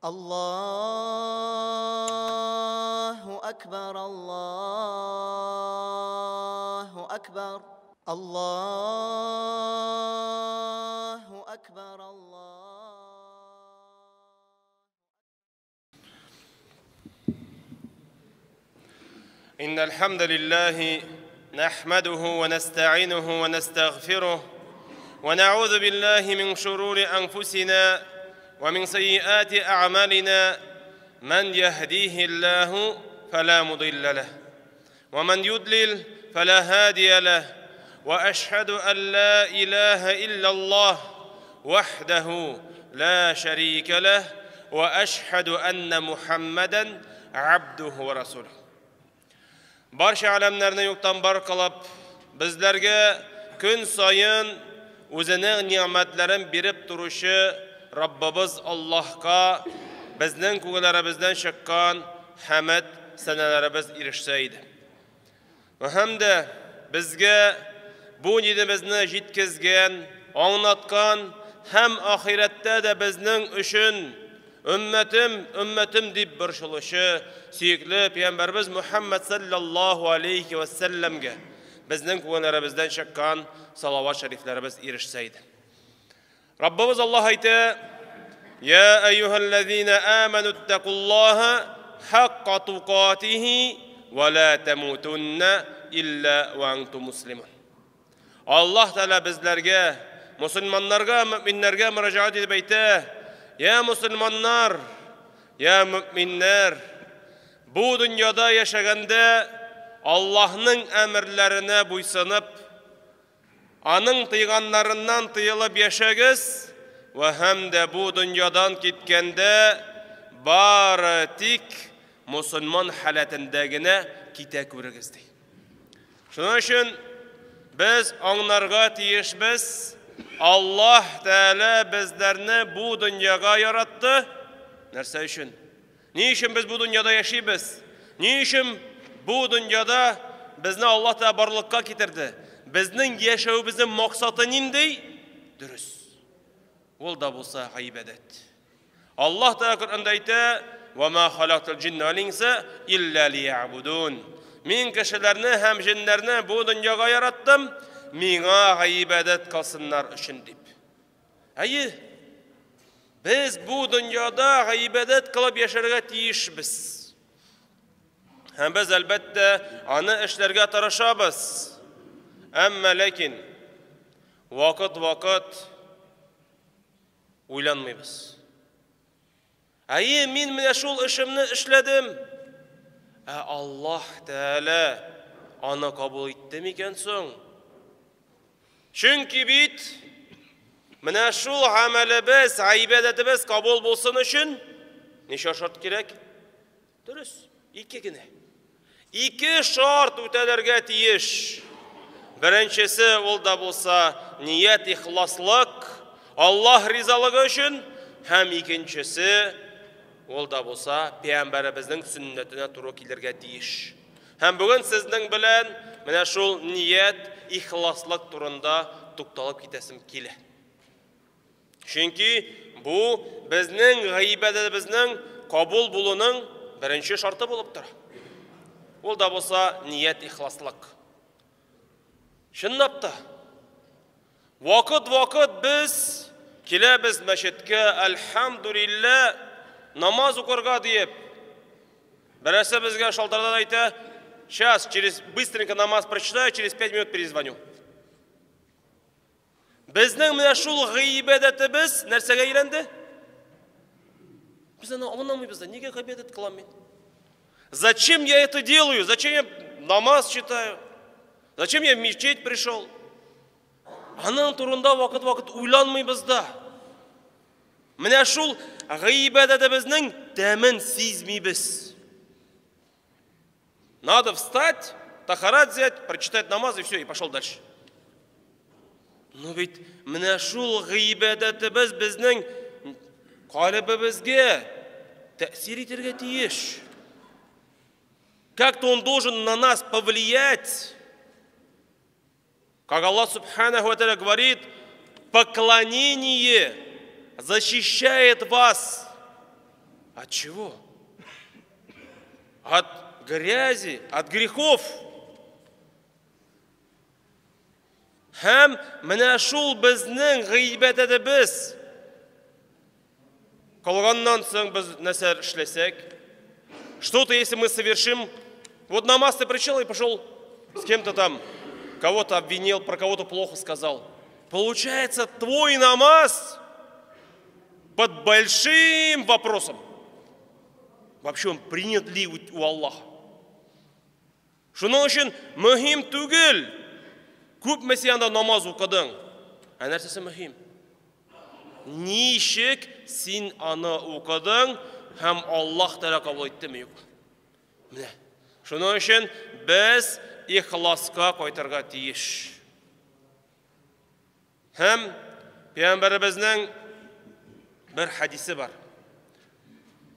الله أكبر الله أكبر الله أكبر الله. إن الحمد لله نحمده ونستعينه ونستغفره ونعوذ بالله من شرور أنفسنا ومن سيئات أعمالنا من يهديه الله فلا مضل له ومن يضلل فلا هادي له وأشهد أن لا إله إلا الله وحده لا شريك له وأشهد أن محمدا عبده ورسوله. Barcha alamlarni yo'qdan bar qilib, bizlarga kun sayin o'zining ne'matlarini berib turishi Rabbimiz Allohga bizning ko'nglarimizdan chiqqan hamd sanalarimiz erishsaydi. Va hamda bizga bu dinimizni yetkazgan, anlatgan ham oxiratda da bizning uchun ümmetim deb bir shulushi suyukli payg'ambarimiz Muhammad sallallohu alayhi va sallamga bizning ko'nglarimizdan chiqqan salovat shariflarimiz erishsaydi. Rabbimiz Alloh aytdi: "Ya ayyuhallazina amanu taqulloha haqqa tuqatihi va la tamutunna illa va antum muslimun." Alloh taala bizlarga, musulmonlarga, mu'minlarga murojaat etib aytdi: "Ya musulmonlar, ya müminler, bu dünyada yaşaganda Allah'ın emirlerine buysanıp, anın tıyganlarından tıyılıp yaşagız ve hem de bu dünyadan gitkende bari tik musulman halatindagine kite көрігіз dey. Şunun için biz anlarga tiyişmiz, Allah Teala bizlerini bu dünyaya yarattı. Nerse için? Niçin biz bu dünyada yaşayız? Niçin bu dünyada bizni Allah Teala barlıkka getirdi? Bizning yaşayışımızın maksadı neydi? Dürüst. Ol da bulsa ibadet. Allah Teala Kur'an'da aytdı: "Ve ma halaqtul cinne vel insa illa liya'budun." Men kişilerini hem jinlerini bu dünyaya yarattım. Mena ibadet kılsınlar için deyip. Ayı, biz bu dünyada ibadet kılıp yaşarga tiyişmiz. Hem biz elbette anı işlerge tarışabız. Ama lakin vakit uylanmayız. Ayı, men mine şul işimni işledim. Allah Teala anı kabul etti miken soň? Çünkü bit, mine şul amelimiz, ibadetimiz kabul bolsun için neçe şart gerek? Dürüst, ikigine. İki şart ötelerge tiyiş. Birincisi ol da bolsa niyet, ihlaslık, Allah rizalığı için, hem ikincisi ol da bolsa peygamberimizin sünnetine turu kelirge tiyiş. Hem bugün sizden bilen mine şul niyet, ihlaslık turunda tuktalıp gitesim kele. Çünkü bu bizning ibadetimizning kabul bulunun birinci şartı bulup dur. Ol da bolsa niyet, ihlaslık. Şunnapta vakit biz kelebez meşitke elhamdülillah namaz okurga deyip birisi bizge şaltardan ayta: "Сейчас быстренько намаз прочитаю, через 5 минут перезвоню." Bizning mine şul ibadetimiz nersege aylandı? Biz anlamayız da, nege ibadet kılam men? Зачем я это делаю? Зачем я намаз читаю? Зачем я в мечеть пришел? Анын турында vakit uylanmayız da. Mine şul ibadetimizning temin sizmeybiz. Надо встать, тахарат взять, прочитать намаз и все, и пошел дальше. Но ведь міне шул гыйбадатыбыз безнең калыбыбызга тәэсир итәргә тиеш. Как-то он должен на нас повлиять. Как Аллах Субханаху ва Тааля говорит, поклонение защищает вас От чего? От грязи, от грехов. Һәм менә шул безнең гыйбәт әдебез. Калганнан соң без нәрсә эшләсәк, что-то если мы совершим, вот намаз ты пришел и пошел с кем-то там, кого-то обвинил, про кого-то плохо сказал. Получается, твой намаз под большим вопросом. Вообще он принят ли у Аллаха? Шуның өчен мөһим түгел. Күп мәсьәләдә намаз укыдың. Ә нәрсәсе мөһим? Ничек син аны укыдың һәм Аллаһ Тәгалә кабул иттеме юк? Менә. Шуның өчен без ихласка кайтырга тиеш. Һәм Пәйгамбәребезнең бер хадисе бар.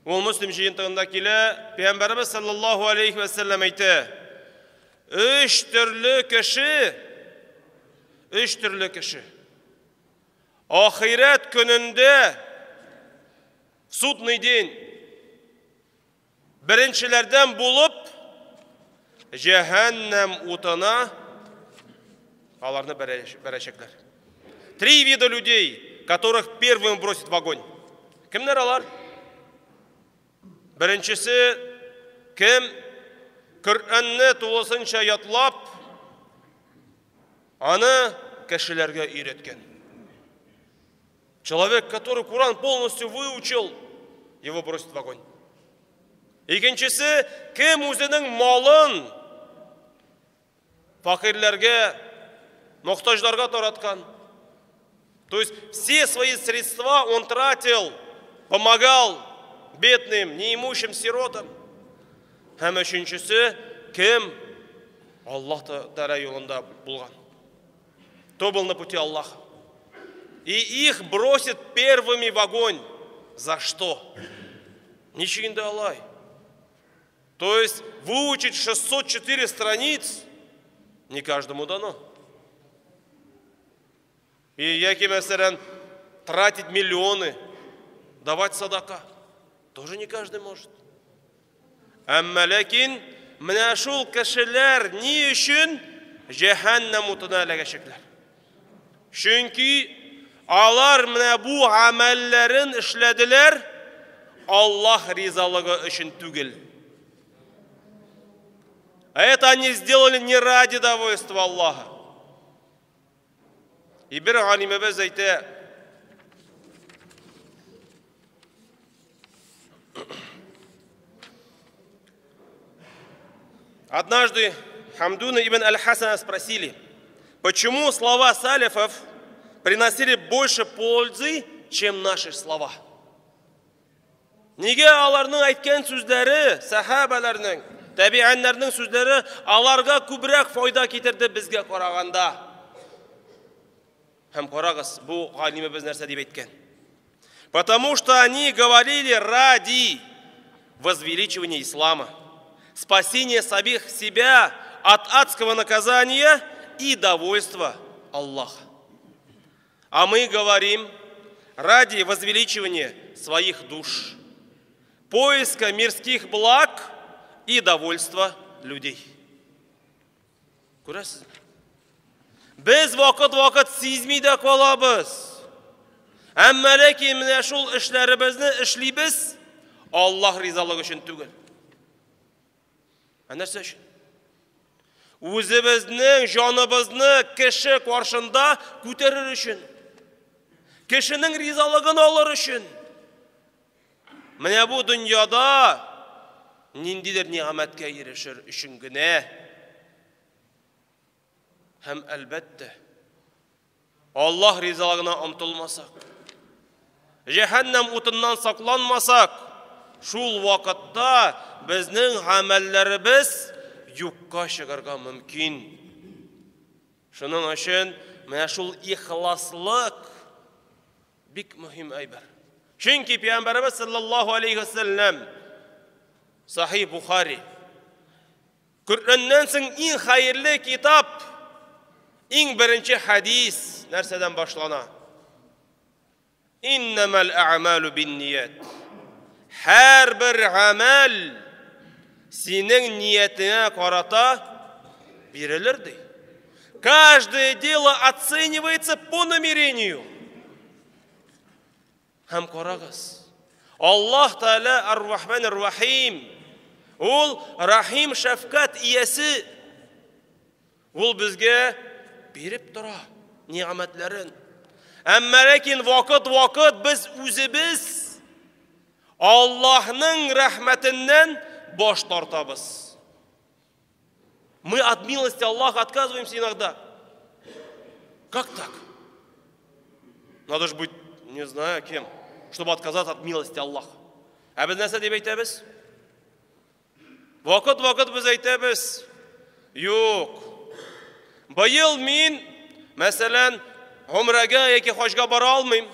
Ул Муслим җыентыгында килә, Пәйгамбәребез саллаллаһу алейхи ва саллям әйтә: Үч төрле кеше ахирет көнендә судный день беренчеләрдән булып җәһәннәм утына аларны бәрәчәкләр. 3 вида людей, которых первым бросит в огонь. Кемнәр алар? Беренчесе кем Коръәнне тулысынча ятлап, аны кешеләргә өйрәткән. Человек, который Коран полностью выучил, его бросит в огонь. Икенчесе кем үзенең малын факирләргә, мохтаҗларга тараткан. То есть все свои средства он тратил, помогал бедным, неимущим сиротам. Һәм өченчесе кем Аллаһ Тәгалә юлында булган. Кто был на пути Аллаха. И их бросит первыми в огонь. За что? Ничего алай. То есть выучить 604 страниц не каждому дано. И яки мәсәлән тратить миллионы, давать садака, тоже не каждый может. Әмма ләкин менә шул кешеләр ни өчен җәһәннәм утына эләгәчәкләр? Чөнки алар менә бу амәлләрен эшләделәр Аллаһ ризалыгы өчен түгел. Это они сделали не ради довольства Аллаха. И бер галимебез әйтә: однажды Хамдуна ибн Аль-Хасана спросили, почему слова салифов приносили больше пользы, чем наши слова. Нигә аларның әйткән сүзләре, сахабаларның, табиганнарның сүзләре аларга күбрәк файда китерде безгә караганда? Һәм карагыз, бу галимебез нәрсә дип әйткән? Потому что они говорили ради возвеличивания ислама, спасения самих себя от адского наказания и довольства Аллаха. А мы говорим ради возвеличивания своих душ, поиска мирских благ и довольства людей. Күрәсезме? Без вакыт сизми дә калабыз. Әмма ләкин менә шул эшләребезне эшлибез Аллаһ ризалыгы өчен түгел. Нәрсә өчен? Үзебезнең җаныбызны кеше каршында күтәрер өчен. Кешенең ризалыгын алыр өчен. Менә бу дөньяда ниндидер нигъмәткә ирешер өчен генә. Һәм әлбәттә Аллаһ ризалыгына омтылмасак, җәһәннәм утыннан сакланмасак, шул вакытта безнең гамәлләребез юкка чыгарга мөмкин. Шуның өчен менә шул ихласлык бик мөһим әйбер. Чөнки Пәйгамбәрбез саллаллаһу алейхи ва саллям Сахих Бухари Коръәннән соң иң хәерле китап, иң беренче хадис нәрсәдән башлана? Иннамал аъмалу бинният. her bir amel senin niyetine karata verilirdi. Каждое дело оценивается по намерению. Hem karagız. Allah Teala Ar-Rahman Ar-Rahim. Ol Rahim şefkat iyesi. Ol bizge berip dura nimetlerin. Ama lakin vakit biz özümüz Allah'ın rahmetinden boş tartabız. Мы от милости Аллаха отказываемся иногда. Как так? Надо же быть, не знаю кем, чтобы отказаться от милости Аллаха. А biz нәрсе деп айтабыз? Вакыт biz айтабыз. Yok. Быйыл мен, мәсәлән, умрага яки хаҗга бара алмыйм.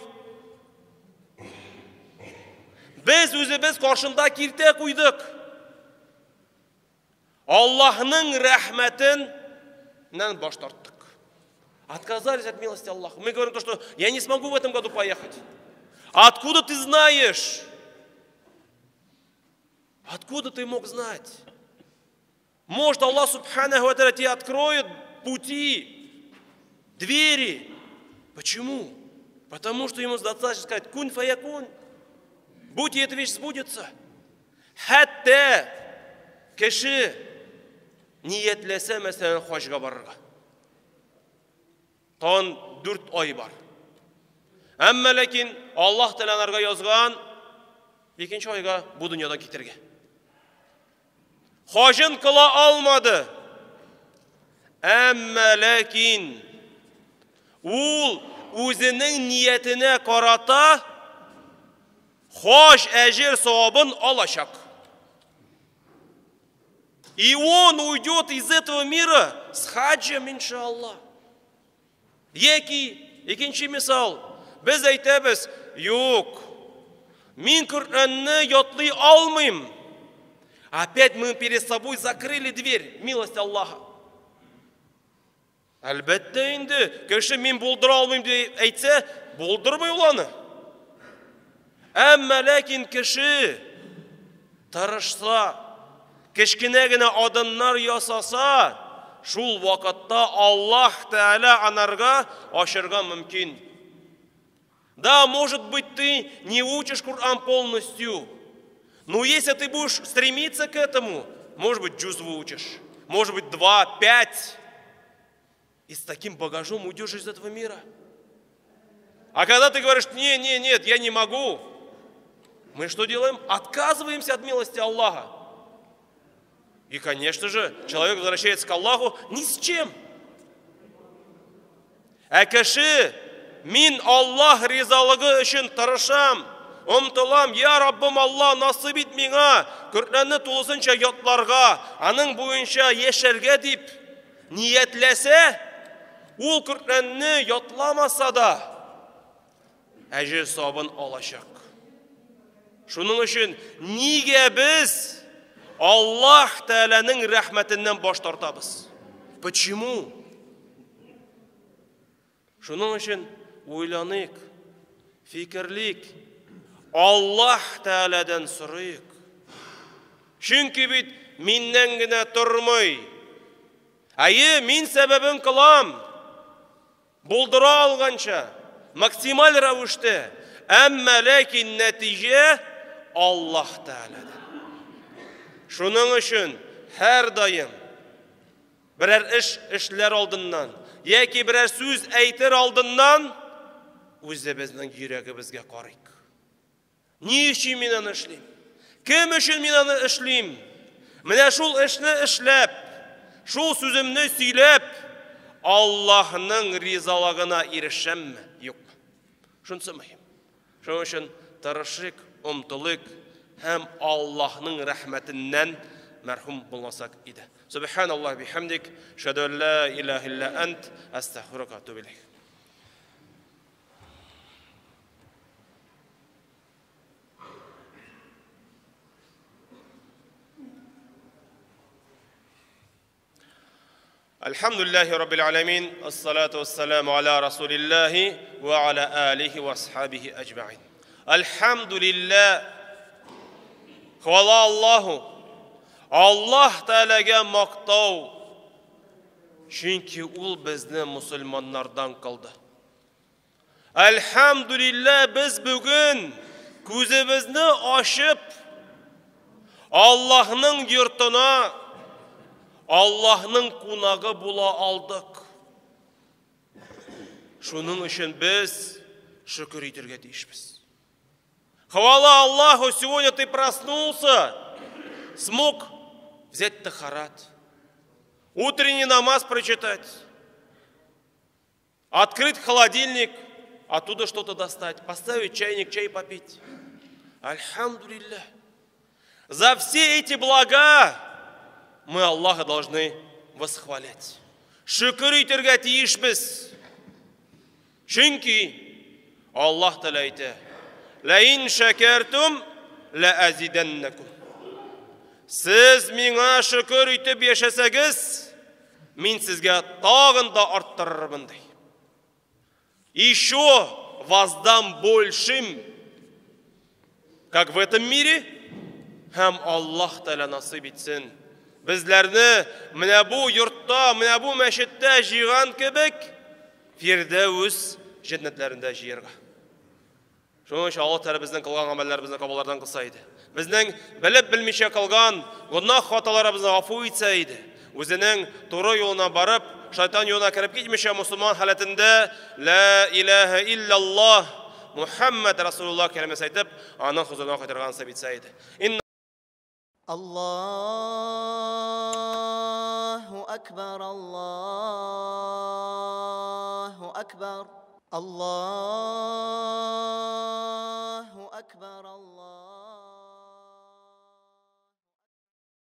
Biz үзебез каршында киртә куйдык. Allah'ın rahmetinden baş tarttık. Отказались от милости Аллаха. Мы говорим то, что я не смогу в этом году поехать. Откуда ты знаешь? Откуда ты мог знать? Может, Аллах Субханаху ва Тааля тебе откроет пути, двери. Почему? Потому что ему достаточно сказать кунь фаякун. Будь, и эта вещь сбудется. Хатта кеши niyetlese mesela hoşga barırga. Tan 4 ay var. Ama lakin Allah Teala'narga yazgan 2. ayga bu dünyadan getirge. Hoşun kıla almadı. Ama lakin ul özünün niyetine karata hoş ecir savabın alacak. И он уйдет из этого мира с хаджем, иншаллах. Екінші misal, biz айтабыз, yok, мен Kur'an'ı yatlay almayım. Опять мы перед собой закрыли дверь, милость Аллаха. Әлбәттә инде, кеше мен булдыра алмыйм дип әйтсә, булдырмый ул аны. Әмма ләкин кеше тырышса, кешкенә генә адымнар ясаса, шул вакытта Аллах Тааля анарга ашырга мөмкин. Да, может быть, ты не учишь Коран полностью, но если ты будешь стремиться к этому, может быть, джуз выучишь, может быть, 2, 5, и с таким багажом уйдешь из этого мира. А когда ты говоришь, нет, я не могу, мы что делаем? Отказываемся от милости Аллаха. И, конечно же, человек возвращается к Аллаху ни с чем. А кеше, мин Аллах ризалыгы үшін тырышам, омтылам, я Раббым Аллах насып ит миңа, Коръәнне тулысынча ятларга, аның буенча яшәргә дип ниятләсә, ул Коръәнне ятламаса да, әҗер савабын алачак. Шуның өчен нигә без Аллах Тааляның рәхмәтеннән баш тартабыз? Почему? Шуның өчен уйланыйк, фикерлик, Аллах Таалядан сорыйк. Чөнки бит миннән генә тормый. Мин сәбәбен кылам. Булдыра алганча, максималь рәвештә, әмма ләкин нәтиҗә Аллах Таалядан. Шуның өчен һәр даим берәр эшләр алдыннан, яки берәр сүз әйтер алдыннан үзебезнең йөрәгебезгә карыйк. Ни өчен мин аны эшлим? Кем өчен мин аны эшлим? Менә шул эшне эшләп, шул сүземне сөйләп, Аллаһның ризалыгына ирешәмме? Юкмы? Шунысы мөһим. Шуның өчен тырышыйк, омтылыйк һәм Аллаһның рәхмәтеннән мәрхүм булмасак иде. Субханаллаһ бихамдик, шәһәдү ан ла илаһа илля ант, астагфирука ва атубу илейк. Alhamdülillahi Rabbil alamin, as-salatu was-salamu ala Rasulillahi ve ala alihi ve ashabihi ecma'in. Elhamdülillah, Хвала Аллаху. Аллах Тәаләгә мактау. Чөнки ул безне мусульманнардан кылды. Әлхәмдүлилләh, без бүген күзебезне ачып Аллаһның йортына, Аллаһның кунагы була алдык. Шуның өчен без шөкер итәргә тиешбез. Хвала Аллаху, сегодня ты проснулся, смог взять тахарат, утренний намаз прочитать, открыть холодильник, оттуда что-то достать, поставить чайник, чай попить. Альхамдулиллах. За все эти блага мы Аллаха должны восхвалять. Шөкер итәргә тиешбез. Чөнки Аллаһ Тәала әйтә: «Ләин шәкәртум ләәзидәннәкум». Сез миңа шөкер итеп яшәсәгез, мин сезгә тагын да арттырырмын ди. Еще воздам большим, как в этом мире, һәм Аллаһ Тәала насыйп итсен. Безләрне менә бу йортта, менә бу мәчеттә җыйган кебек, Фирдәүс җәннәтләрендә җыярга. Шуның өчен Аллаһ Тәала безнең кылган гамәлләребезне кабуллардан кылса иде. Безнең белеп белмичә кылган гунах хаталарыбызны гафу итсә иде. Үзенең туры юлына барып, шайтан юлына кирип китмичә мусульман халәтендә ла илаха илляллаһ Мухаммад Расулуллаһ кәлимәсе әйтеп, аның хузурына кайтырган сабитсә иде. Аллаһу акбар, Аллаһу акбар. Allah